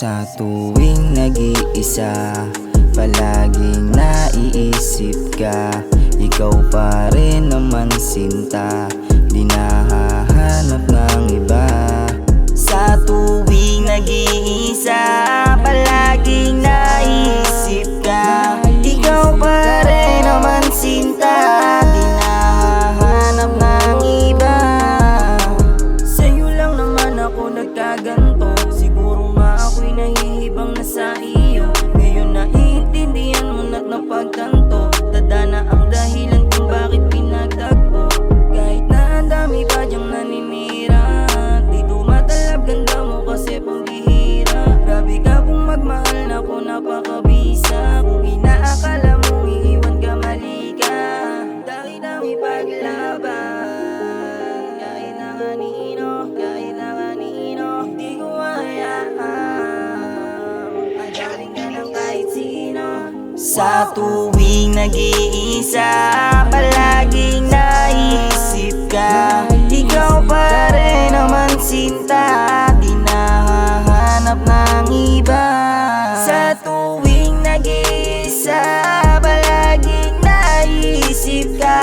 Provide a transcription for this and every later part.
Sa tuwing nag-iisa, palaging naiisip ka. Ikaw pa rin naman sinta, di nahahanap ng iba. Sa tuwing nag-iisa, palaging naiisip ka. Ikaw pa rin naman sinta, di nahahanap ng iba. Sa'yo lang naman ako nagkaganto, siguro nga ako'y nahihibang na sa iyo. Ngayon naiintindihan mo na't napagtanto, tadhana ang dahilan kung bakit pinagtagpo. Kahit na ang dami pa dyang naninira, di tumatalab, ganda mo kasi pambihira. Grabe ka kung magmahal na ko, napakabisa. Kung inaakala mong iiwan ka, mali ka. Dami-dami paglaban, kahit na kanino, kahit na kanino, di ko hayaan magaling ka ng kahit sino. Sa tuwing nag-iisa, palaging naisip ka. Ikaw pa rin naman sinta, di nahahanap ng iba. Sa tuwing nag-iisa, palaging naisip ka.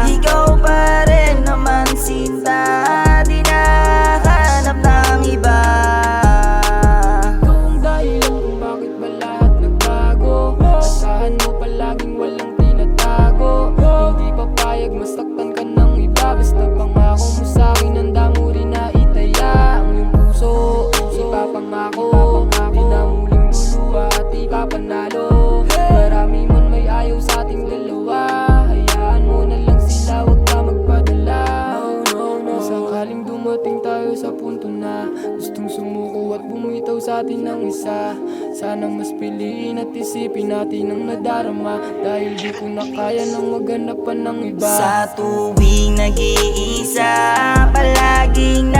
Ikaw pa rin naman sinta, di nahahanap ng iba. Ikaw ang dahilan kung bakit ba lahat nagbago. Asahan mo palaging walang tinatago. Hindi papayag masaktan ka ng iba. Basta pangako mo sa'kin, handa mo rin na itaya ang iyong puso. Ipapangako, di na muling luluha at ipapanalo. Marami man may ayaw sa ating dalawa, hayaan mo na lang sila, wag ka magpadala. Sakaling dumating tayo sa punto na gustong sumuko at bumitaw sa atin ng isa, sana mas piliin at isipin natin ang nadarama, dahil di ko na kaya nang maghanap pa ng iba. Sa tuwing nag-iisa, palaging